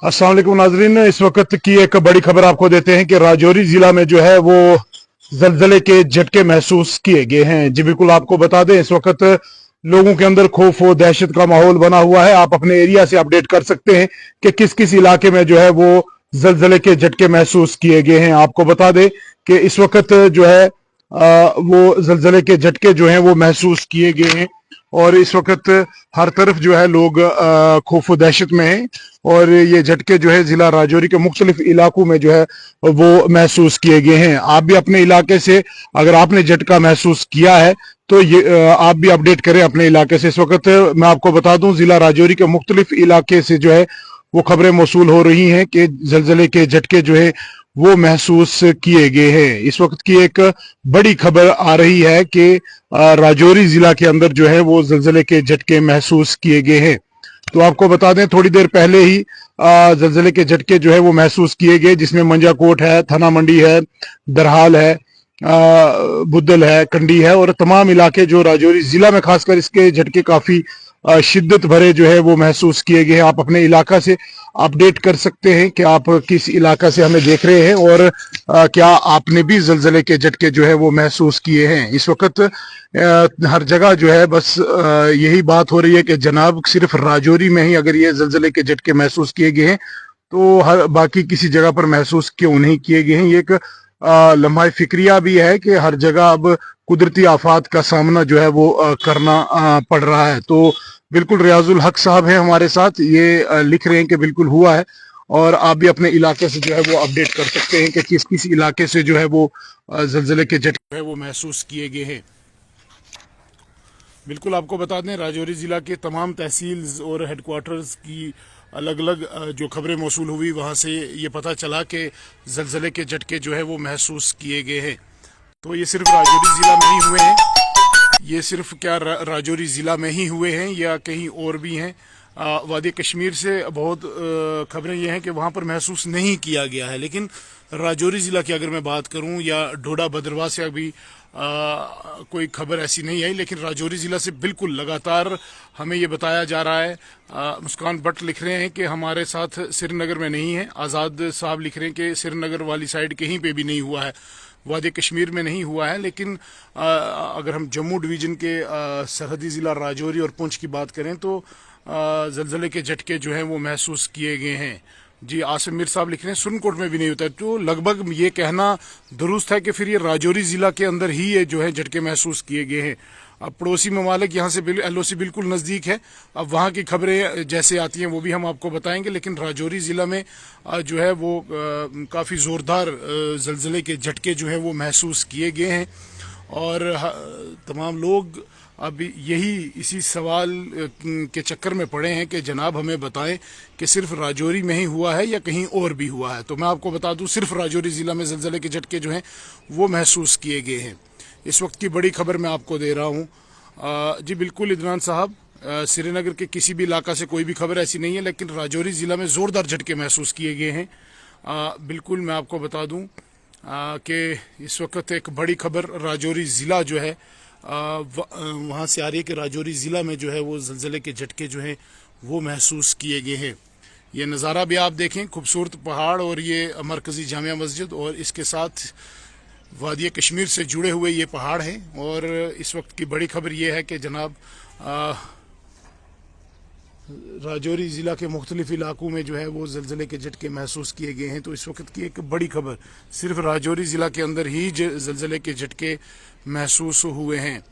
अस्सलाम वालेकुम नाजरीन, इस वक्त की एक बड़ी खबर आपको देते हैं कि राजौरी जिला में जो है वो जलजले के झटके महसूस किए गए हैं। जी बिल्कुल, आपको बता दें इस वक्त लोगों के अंदर खौफ और दहशत का माहौल बना हुआ है। आप अपने एरिया से अपडेट कर सकते हैं कि किस किस इलाके में जो है वो जलजले के झटके महसूस किए गए हैं। आपको बता दें कि इस वक्त जो है वो जलजले के झटके जो हैं वो महसूस किए गए हैं और इस वक्त हर तरफ जो है लोग खौफ व दहशत में हैं और ये झटके जो है जिला राजौरी के मुख्तलिफ इलाकों में जो है वो महसूस किए गए हैं। आप भी अपने इलाके से अगर आपने झटका महसूस किया है तो ये आप भी अपडेट करें अपने इलाके से। इस वक्त मैं आपको बता दूं जिला राजौरी के मुख्तलिफ इलाके से जो है वो खबरें मौसूल हो रही हैं कि जलजले के झटके जो है वो महसूस किए गए हैं। इस वक्त की एक बड़ी खबर आ रही है कि राजौरी जिला के अंदर जो है वो जलजले के झटके महसूस किए गए हैं। तो आपको बता दें थोड़ी देर पहले ही जलजले के झटके जो है वो महसूस किए गए, जिसमें मंजाकोट है, थाना मंडी है, दरहाल है, बुद्धल है, कंडी है और तमाम इलाके जो राजौरी जिला में खासकर इसके झटके काफी शिद्दत भरे जो है वो महसूस किए गए हैं। आप अपने इलाका से अपडेट कर सकते हैं कि आप किस इलाका से हमें देख रहे हैं और क्या आपने भी जलजले के झटके जो है वो महसूस किए हैं। इस वक्त हर जगह जो है बस यही बात हो रही है कि जनाब सिर्फ राजौरी में ही अगर ये जलजले के झटके महसूस किए गए हैं तो हर बाकी किसी जगह पर महसूस क्यों नहीं किए गए हैं। ये एक लम्हा फिक्रिया भी है कि हर जगह अब कुदरती आफात का सामना जो है वो करना पड़ रहा है। तो बिल्कुल रियाजुल हक साहब हैं हमारे साथ, ये लिख रहे हैं कि बिल्कुल हुआ है और आप भी अपने इलाके से जो है वो अपडेट कर सकते हैं कि किस किस इलाके से जो है वो जलजले के झटके है वो महसूस किए गए हैं। बिल्कुल आपको बता दें राजौरी ज़िला के तमाम तहसील और हेडक्वार्टर्स की अलग अलग जो खबरें मौसूल हुई वहाँ से ये पता चला कि जलजले के झटके जो है वो महसूस किए गए हैं। तो ये सिर्फ राजौरी ज़िला में ही हुए हैं, ये सिर्फ क्या राजौरी ज़िला में ही हुए हैं या कहीं और भी हैं। वादी कश्मीर से बहुत खबरें ये हैं कि वहाँ पर महसूस नहीं किया गया है, लेकिन राजौरी ज़िला की अगर मैं बात करूँ या डोडा भद्रवाह से अभी कोई खबर ऐसी नहीं आई, लेकिन राजौरी ज़िला से बिल्कुल लगातार हमें ये बताया जा रहा है। मुस्कान भट्ट लिख रहे हैं कि हमारे साथ श्रीनगर में नहीं है, आज़ाद साहब लिख रहे हैं कि श्रीनगर वाली साइड कहीं पे भी नहीं हुआ है, वादी कश्मीर में नहीं हुआ है। लेकिन अगर हम जम्मू डिवीज़न के सरहदी ज़िला राजौरी और पुंछ की बात करें तो जलजले के झटके जो हैं वो महसूस किए गए हैं। जी आसिम मीर साहब लिख रहे हैं सुरनकोट में भी नहीं होता है, तो लगभग ये कहना दुरुस्त है कि फिर ये राजौरी ज़िला के अंदर ही ये जो है झटके महसूस किए गए हैं। अब पड़ोसी ममालिक यहाँ से LOC बिल्कुल नज़दीक है, अब वहाँ की खबरें जैसे आती हैं वो भी हम आपको बताएंगे, लेकिन राजौरी ज़िला में जो है वो काफ़ी ज़ोरदार जलजले के झटके जो हैं वो महसूस किए गए हैं और तमाम लोग अब यही इसी सवाल के चक्कर में पड़े हैं कि जनाब हमें बताएं कि सिर्फ राजौरी में ही हुआ है या कहीं और भी हुआ है। तो मैं आपको बता दूं सिर्फ राजौरी ज़िला में जलजले के झटके जो हैं वो महसूस किए गए हैं। इस वक्त की बड़ी खबर मैं आपको दे रहा हूं। जी बिल्कुल इदनान साहब, श्रीनगर के किसी भी इलाका से कोई भी खबर ऐसी नहीं है, लेकिन राजौरी ज़िला में ज़ोरदार झटके महसूस किए गए हैं। बिल्कुल मैं आपको बता दूँ कि इस वक्त एक बड़ी खबर राजौरी ज़िला जो है वहाँ से आ रही है कि राजौरी ज़िला में जो है वो जलजले के झटके जो हैं वो महसूस किए गए हैं। ये नज़ारा भी आप देखें, खूबसूरत पहाड़ और ये मरकज़ी जामिया मस्जिद और इसके साथ वादी कश्मीर से जुड़े हुए ये पहाड़ हैं। और इस वक्त की बड़ी खबर ये है कि जनाब राजौरी ज़िला के मुख्तलिफ इलाकों में जो है वो जलजले के झटके महसूस किए गए हैं। तो इस वक्त की एक बड़ी खबर सिर्फ राजौरी ज़िला के अंदर ही जलजले के झटके महसूस हुए हैं।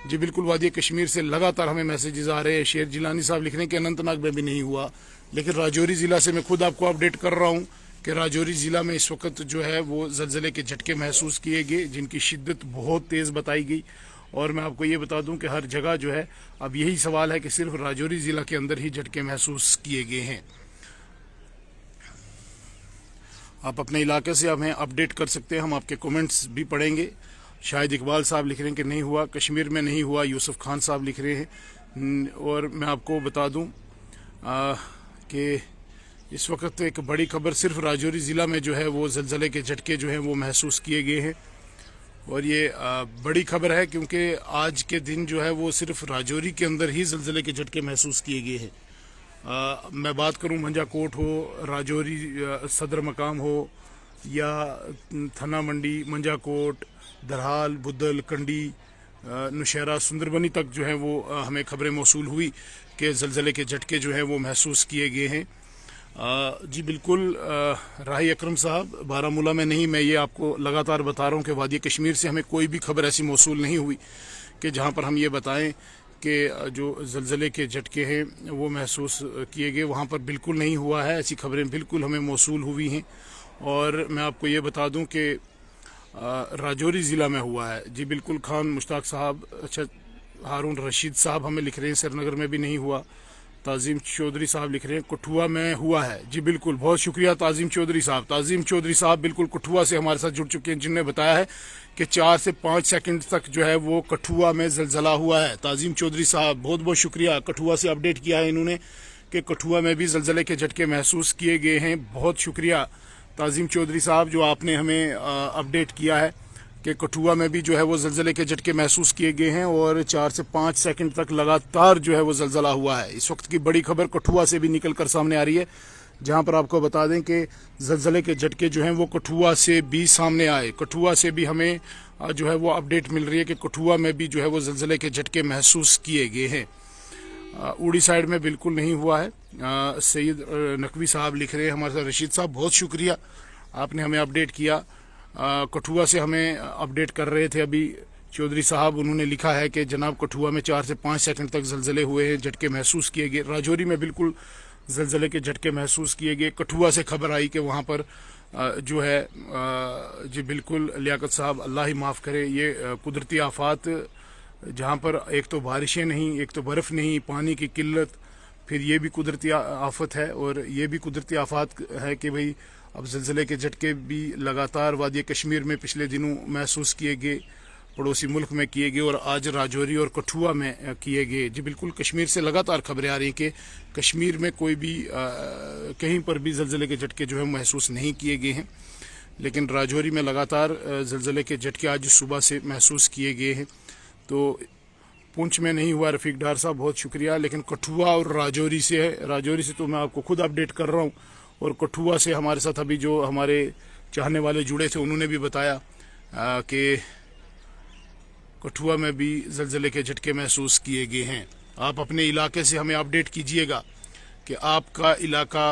जी बिल्कुल वादी कश्मीर से लगातार हमें मैसेजेस आ रहे हैं। शेर जिलानी साहब लिख रहे हैं कि अनंतनाग में भी नहीं हुआ, लेकिन राजौरी ज़िला से मैं खुद आपको अपडेट कर रहा हूँ कि राजौरी ज़िला में इस वक्त जो है वो जलजले के झटके महसूस किए गए जिनकी शिद्दत बहुत तेज़ बताई गई। और मैं आपको ये बता दूं कि हर जगह जो है अब यही सवाल है कि सिर्फ राजौरी ज़िला के अंदर ही झटके महसूस किए गए हैं। आप अपने इलाके से हमें अपडेट कर सकते हैं, हम आपके कमेंट्स भी पढ़ेंगे। शाहिद इकबाल साहब लिख रहे हैं कि नहीं हुआ, कश्मीर में नहीं हुआ, यूसुफ खान साहब लिख रहे हैं। और मैं आपको बता दूं कि इस वक्त एक बड़ी खबर सिर्फ राजौरी ज़िला में जो है वो जलजले के झटके जो हैं वो महसूस किए गए हैं। और ये बड़ी खबर है क्योंकि आज के दिन जो है वो सिर्फ राजौरी के अंदर ही जलजले के झटके महसूस किए गए हैं। मैं बात करूं मंजा कोट हो, राजौरी सदर मकाम हो, या थना मंडी, मंजा कोट, दरहाल, बुद्धल, कंडी, नौशहरा, सुंदरबनी तक जो है वो हमें खबरें मौसूल हुई कि ज़लज़ले के झटके जो हैं वो महसूस किए गए हैं। जी बिल्कुल, राही अकरम साहब, बारामूला में नहीं, मैं ये आपको लगातार बता रहा हूँ कि वादी कश्मीर से हमें कोई भी खबर ऐसी मौसूल नहीं हुई कि जहाँ पर हम ये बताएं कि जो ज़लज़ले के झटके हैं वो महसूस किए गए। वहाँ पर बिल्कुल नहीं हुआ है, ऐसी खबरें बिल्कुल हमें मौसूल हुई हैं। और मैं आपको ये बता दूँ कि राजौरी ज़िला में हुआ है। जी बिल्कुल, खान मुश्ताक साहब, अच्छा हारून रशीद साहब हमें लिख रहे हैं श्रीनगर में भी नहीं हुआ। ताज़ीम चौधरी साहब लिख रहे हैं कठुआ में हुआ है। जी बिल्कुल, बहुत शुक्रिया ताज़ीम चौधरी साहब। ताज़ीम चौधरी साहब बिल्कुल कठुआ से हमारे साथ जुड़ चुके हैं, जिनने बताया है कि 4 से 5 सेकंड तक जो है वो कठुआ में ज़लज़ला हुआ है। ताज़ीम चौधरी साहब बहुत बहुत शुक्रिया, कठुआ से अपडेट किया है इन्होंने कि कठुआ में भी ज़लज़ले के झटके महसूस किए गए हैं। बहुत शुक्रिया ताज़ीम चौधरी साहब जो आपने हमें अपडेट किया है कि कठुआ में भी जो है वो ज़लज़ले के झटके महसूस किए गए हैं और 4 से 5 सेकंड तक लगातार जो है वो ज़लज़ला हुआ है। इस वक्त की बड़ी खबर कठुआ से भी निकल कर सामने आ रही है, जहां पर आपको बता दें कि ज़लज़ले के झटके जो हैं वो कठुआ से भी सामने आए। कठुआ से भी हमें जो है वो अपडेट मिल रही है कि कठुआ में भी जो है वो ज़लज़ले के झटके महसूस किए गए हैं। उड़ी साइड में बिल्कुल नहीं हुआ है। सईद नकवी साहब लिख रहे हैं हमारे साथ। रशीद साहब बहुत शुक्रिया, आपने हमें अपडेट किया। कठुआ से हमें अपडेट कर रहे थे अभी चौधरी साहब, उन्होंने लिखा है कि जनाब कठुआ में 4 से 5 सेकंड तक ज़लज़ले हुए हैं, झटके महसूस किए गए। राजौरी में बिल्कुल ज़लज़ले के झटके महसूस किए गए। कठुआ से खबर आई कि वहाँ पर जो है जी बिल्कुल लियाकत साहब, अल्लाह ही माफ़ करे, ये कुदरती आफात, जहाँ पर एक तो बारिशें नहीं, एक तो बर्फ़ नहीं, पानी की किल्लत, फिर ये भी कुदरती आफत है। और ये भी कुदरती आफत है कि भाई अब ज़लज़ले के झटके भी लगातार वादी कश्मीर में पिछले दिनों महसूस किए गए, पड़ोसी मुल्क में किए गए और आज राजौरी और कठुआ में किए गए। जी बिल्कुल, कश्मीर से लगातार खबरें आ रही हैं कि कश्मीर में कोई भी कहीं पर भी ज़लज़ले के झटके जो है महसूस नहीं किए गए हैं, लेकिन राजौरी में लगातार ज़लज़ले के झटके आज सुबह से महसूस किए गए हैं। तो पुंछ में नहीं हुआ, रफ़ीक डार साहब बहुत शुक्रिया, लेकिन कठुआ और राजौरी से है। राजौरी से तो मैं आपको खुद अपडेट कर रहा हूँ, और कठुआ से हमारे साथ अभी जो हमारे चाहने वाले जुड़े थे उन्होंने भी बताया कि कठुआ में भी ज़लज़ले के झटके महसूस किए गए हैं। आप अपने इलाके से हमें अपडेट कीजिएगा कि आपका इलाका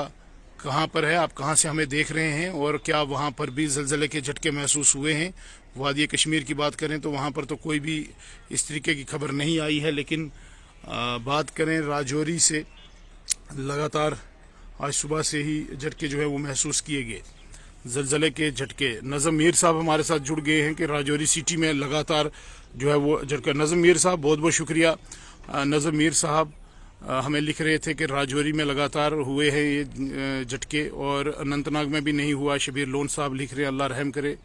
कहाँ पर है, आप कहाँ से हमें देख रहे हैं और क्या वहाँ पर भी ज़लज़ले के झटके महसूस हुए हैं। वादी कश्मीर की बात करें तो वहाँ पर तो कोई भी इस तरीके की खबर नहीं आई है, लेकिन बात करें राजौरी से, लगातार आज सुबह से ही झटके जो है वो महसूस किए गए, ज़लज़ले के झटके। नज़म मीर साहब हमारे साथ जुड़ गए हैं कि राजौरी सिटी में लगातार जो है वो झटका। नज़म मीर साहब बहुत बहुत शुक्रिया। नज़म मीर साहब हमें लिख रहे थे कि राजौरी में लगातार हुए हैं ये झटके और अनंतनाग में भी नहीं हुआ। शबीर लोन साहब लिख रहे हैं अल्लाह रहम करे।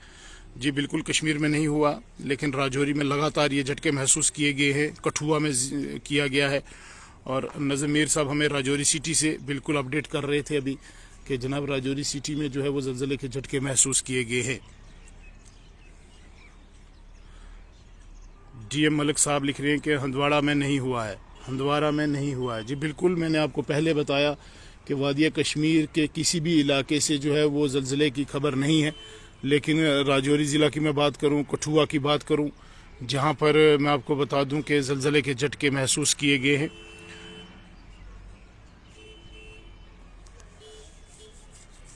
जी बिल्कुल, कश्मीर में नहीं हुआ, लेकिन राजौरी में लगातार ये झटके महसूस किए गए हैं, कठुआ में किया गया है। और नज़म मीर साहब हमें राजौरी सिटी से बिल्कुल अपडेट कर रहे थे अभी कि जनाब राजौरी सिटी में जो है वो ज़लज़ले के झटके महसूस किए गए हैं। DM मलिक साहब लिख रहे हैं कि हंदवाड़ा में नहीं हुआ है, हंदवाड़ा में नहीं हुआ है। जी बिल्कुल, मैंने आपको पहले बताया कि वादी कश्मीर के किसी भी इलाके से जो है वो ज़लज़ले की खबर नहीं है, लेकिन राजौरी ज़िला की मैं बात करूं, कठुआ की बात करूं, जहां पर मैं आपको बता दूं कि ज़लज़ले के झटके महसूस किए गए हैं।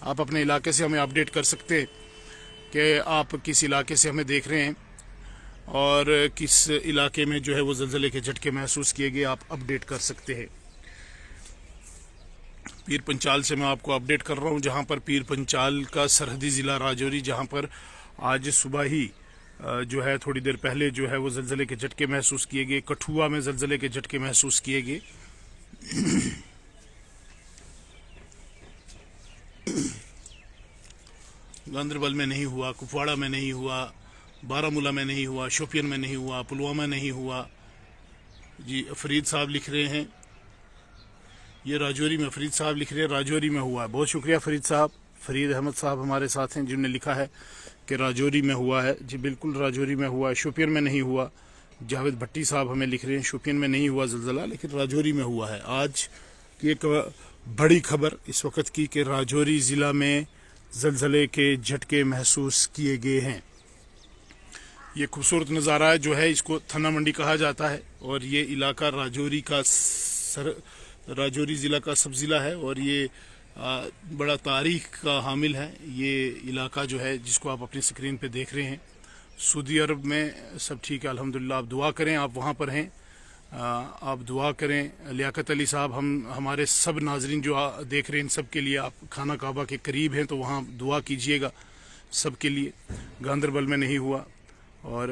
आप अपने इलाके से हमें अपडेट कर सकते हैं कि आप किस इलाके से हमें देख रहे हैं और किस इलाके में जो है वो ज़लज़ले के झटके महसूस किए गए, आप अपडेट कर सकते हैं। पीर पंचाल से मैं आपको अपडेट कर रहा हूं, जहां पर पीर पंचाल का सरहदी ज़िला राजौरी, जहां पर आज सुबह ही जो है थोड़ी देर पहले जो है वो ज़लज़ले के झटके महसूस किए गए। कठुआ में ज़लज़ले के झटके महसूस किए गए। गांदरबल में नहीं हुआ, कुपवाड़ा में नहीं हुआ, बारामूला में नहीं हुआ, शोपियन में नहीं हुआ, पुलवामा नहीं हुआ। जी फरीद साहब लिख रहे हैं ये राजौरी में, फरीद साहब लिख रहे हैं राजौरी में हुआ है। बहुत शुक्रिया फरीद साहब। फरीद अहमद साहब हमारे साथ हैं जिन्होंने लिखा है कि राजौरी में हुआ है। जी बिल्कुल, राजौरी में हुआ है, शोपियन में नहीं हुआ। जावेद भट्टी साहब हमें लिख रहे हैं शोपियन में नहीं हुआ ज़लज़ला, लेकिन राजौरी में हुआ है। आज कि एक बड़ी खबर इस वक्त की कि राजौरी ज़िला में ज़लज़ले के झटके महसूस किए गए हैं। ये खूबसूरत नज़ारा जो है इसको थना मंडी कहा जाता है और ये इलाका राजौरी ज़िला का सब ज़िला है और ये बड़ा तारीख का हामिल है। ये इलाका जो है जिसको आप अपनी स्क्रीन पे देख रहे हैं, सऊदी अरब में सब ठीक है अल्हम्दुलिल्लाह। आप दुआ करें, आप वहाँ पर हैं, आप दुआ करें। लियाकत अली साहब हमारे सब नाजरीन जो देख रहे हैं इन सब के लिए, आप खाना काबा के करीब हैं तो वहाँ दुआ कीजिएगा सब के लिए। गांदरबल में नहीं हुआ और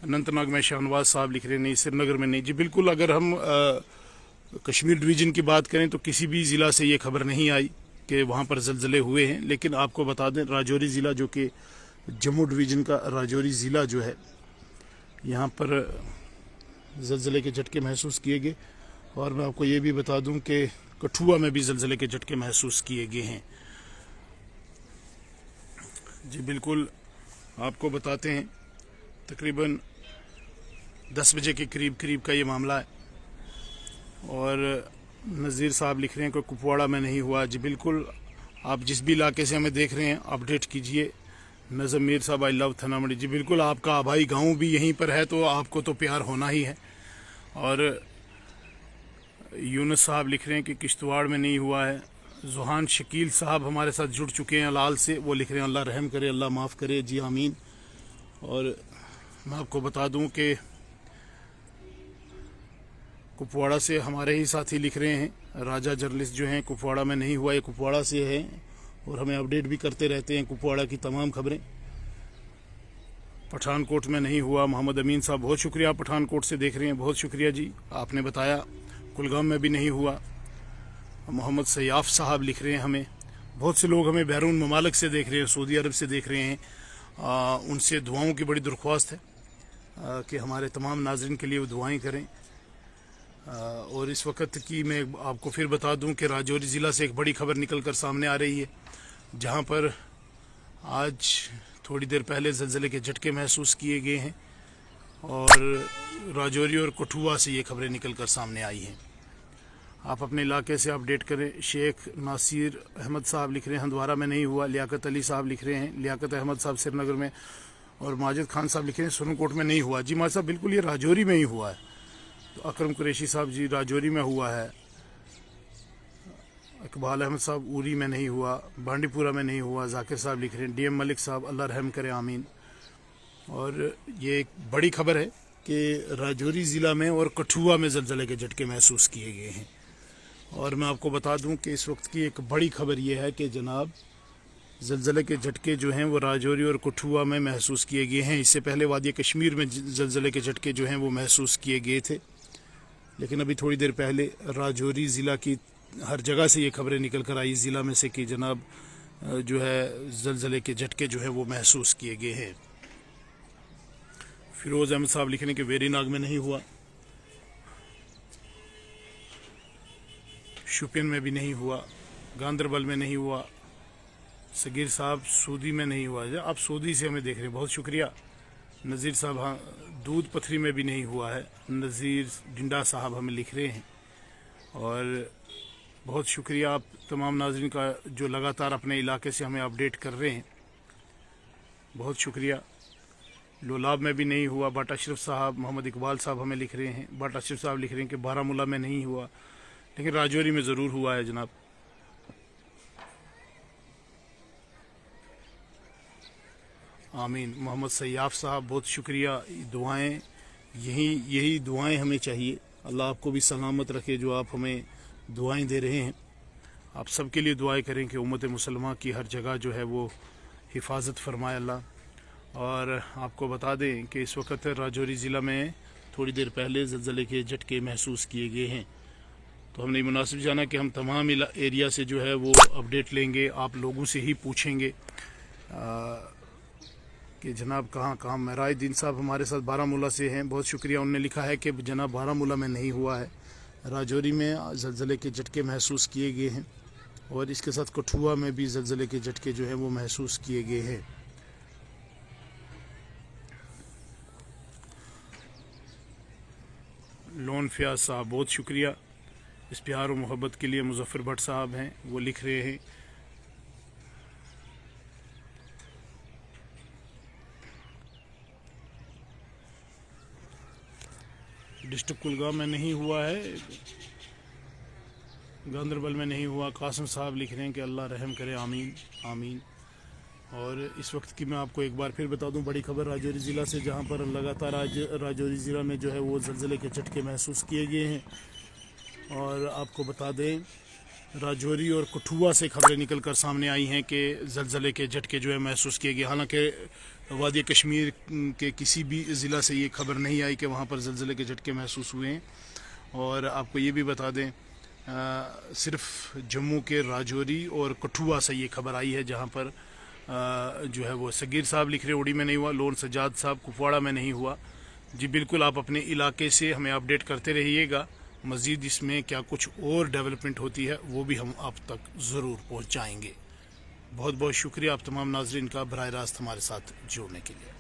अनंतनाग में शाहनवाज साहब लिख रहे हैं नहीं, श्रीनगर में नहीं। जी बिल्कुल, अगर हम कश्मीर डिवीज़न की बात करें तो किसी भी ज़िला से ये खबर नहीं आई कि वहाँ पर ज़लज़ले हुए हैं। लेकिन आपको बता दें राजौरी ज़िला जो कि जम्मू डिवीज़न का राजौरी ज़िला जो है, यहाँ पर ज़लज़ले के झटके महसूस किए गए। और मैं आपको ये भी बता दूं कि कठुआ में भी ज़लज़ले के झटके महसूस किए गए हैं। जी बिल्कुल, आपको बताते हैं तकरीबन 10 बजे के करीब का ये मामला है। और नज़ीर साहब लिख रहे हैं कि कुपवाड़ा में नहीं हुआ। जी बिल्कुल, आप जिस भी इलाके से हमें देख रहे हैं अपडेट कीजिए। नज़म मीर साहब आई लव थना मंडी, जी बिल्कुल, आपका आबाई गांव भी यहीं पर है तो आपको तो प्यार होना ही है। और यूनुस साहब लिख रहे हैं कि किश्तवाड़ में नहीं हुआ है। जुहान शकील साहब हमारे साथ जुड़ चुके हैं लाल से, वो लिख रहे हैं अल्लाह रहम करे, अल्लाह माफ़ करे। जी आमीन। और मैं आपको बता दूं कि कुपवाड़ा से हमारे ही साथी लिख रहे हैं, राजा जर्नलिस्ट जो हैं, कुपवाड़ा में नहीं हुआ, ये कुपवाड़ा से हैं और हमें अपडेट भी करते रहते हैं कुपवाड़ा की तमाम खबरें। पठानकोट में नहीं हुआ, मोहम्मद अमीन साहब बहुत शुक्रिया, आप पठानकोट से देख रहे हैं, बहुत शुक्रिया जी, आपने बताया। कुलगाम में भी नहीं हुआ। मोहम्मद सयाफ साहब लिख रहे हैं हमें, बहुत से लोग हमें बैरून ममालिक से देख रहे हैं, सऊदी अरब से देख रहे हैं। उनसे दुआओं की बड़ी दरख्वास्त है कि हमारे तमाम नाजरीन के लिए वो दुआएँ करें। और इस वक्त की मैं आपको फिर बता दूं कि राजौरी ज़िला से एक बड़ी खबर निकल कर सामने आ रही है, जहां पर आज थोड़ी देर पहले ज़लज़ले के झटके महसूस किए गए हैं और राजौरी और कठुआ से ये खबरें निकल कर सामने आई हैं। आप अपने इलाके से अपडेट करें। शेख नासिर अहमद साहब लिख रहे हैं हंदवारा में नहीं हुआ। लियाकत अली साहब लिख रहे हैं, लियाकत अहमद साहब श्रीनगर में। और माजिद खान साहब लिख रहे हैं सोनकोट में नहीं हुआ। जी माजिद साहब बिल्कुल, ये राजौरी में ही हुआ है। तो अकरम कुरैशी साहब जी राजौरी में हुआ है। इकबाल अहमद साहब उरी में नहीं हुआ, बांडीपुरा में नहीं हुआ। जाकिर साहब लिख रहे हैं, डीएम मलिक साहब अल्लाह रहम करे, आमीन। और ये एक बड़ी खबर है कि राजौरी ज़िला में और कठुआ में ज़लज़ले के झटके महसूस किए गए हैं। और मैं आपको बता दूं कि इस वक्त की एक बड़ी खबर ये है कि जनाब ज़लज़ले के झटके जो हैं वो राजौरी और कठुआ में महसूस किए गए हैं। इससे पहले वादी कश्मीर में ज़लज़ले के झटके जो हैं वो महसूस किए गए थे, लेकिन अभी थोड़ी देर पहले राजौरी ज़िला की हर जगह से ये खबरें निकल कर आई ज़िला में से कि जनाब जो है ज़लज़ले के झटके जो है वो महसूस किए गए हैं। फिरोज़ अहमद साहब लिख रहे हैं कि वेरीनाग में नहीं हुआ, शोपियान में भी नहीं हुआ, गांदरबल में नहीं हुआ। सगीर साहब सऊदी में नहीं हुआ। आप सऊदी से हमें देख रहे हैं, बहुत शुक्रिया। नज़ीर साहब हाँ, दूध पथरी में भी नहीं हुआ है। नज़ीर डिंडा साहब हमें लिख रहे हैं और बहुत शुक्रिया आप तमाम नाज़रीन का जो लगातार अपने इलाके से हमें अपडेट कर रहे हैं, बहुत शुक्रिया। लोलाब में भी नहीं हुआ। बाट अशरफ साहब, मोहम्मद इकबाल साहब हमें लिख रहे हैं। बाट अशरफ साहब लिख रहे हैं कि बारामूला में नहीं हुआ, लेकिन राजौरी में ज़रूर हुआ है जनाब। आमीन। मोहम्मद सयाफ साहब बहुत शुक्रिया। दुआएं यही दुआएं हमें चाहिए। अल्लाह आपको भी सलामत रखे जो आप हमें दुआएं दे रहे हैं। आप सब के लिए दुआएं करें कि उम्मत मुसलमान की हर जगह जो है वो हिफाजत फरमाए अल्लाह। और आपको बता दें कि इस वक्त राजौरी ज़िला में थोड़ी देर पहले ज़लज़ले के झटके महसूस किए गए हैं, तो हमने मुनासिब जाना कि हम तमाम एरिया से जो है वो अपडेट लेंगे, आप लोगों से ही पूछेंगे कि जनाब कहाँ कहाँ। महराजुद्दीन साहब हमारे साथ बारामूला से हैं, बहुत शुक्रिया। उन्होंने लिखा है कि जनाब बारामूला में नहीं हुआ है, राजौरी में ज़लज़ले के झटके महसूस किए गए हैं और इसके साथ कठुआ में भी ज़लज़ले के झटके जो हैं वो महसूस किए गए हैं। لون فیاض صاحب بہت شکریہ اس پیار و محبت کے لیے. مظفر بھٹ صاحب ہیں وہ لکھ رہے ہیں ڈسٹرکٹ کلگام میں نہیں ہوا ہے, گاندربل میں نہیں ہوا. قاسم صاحب لکھ رہے ہیں کہ اللہ رحم کرے, آمین آمین. اور اس وقت کی میں آپ کو ایک بار پھر بتا دوں بڑی خبر راجوری ضلع سے, جہاں پر لگاتار آج راجوری ضلع میں جو ہے وہ زلزلے کے جھٹکے محسوس کیے گئے ہیں. اور آپ کو بتا دیں راجوری اور کٹھوعہ سے خبریں نکل کر سامنے آئی ہیں کہ زلزلے کے جھٹکے جو ہے محسوس کیے گئے. حالانکہ وادی کشمیر کے کسی بھی ضلع سے یہ خبر نہیں آئی کہ وہاں پر زلزلے کے جھٹکے محسوس ہوئے ہیں. اور آپ کو یہ بھی بتا دیں صرف جموں کے راجوری اور کٹھوعہ سے یہ خبر آئی ہے, جہاں پر جو ہے وہ صغیر صاحب لکھ رہے اوڑی میں نہیں ہوا, لون سجاد صاحب کپواڑہ میں نہیں ہوا. جی بالکل, آپ اپنے علاقے سے ہمیں اپڈیٹ کرتے رہیے گا. مزید اس میں کیا کچھ اور ڈیولپمنٹ ہوتی ہے وہ بھی ہم آپ تک ضرور پہنچائیں گے. بہت بہت شکریہ آپ تمام ناظرین کا براہ راست ہمارے ساتھ جڑنے کے لیے.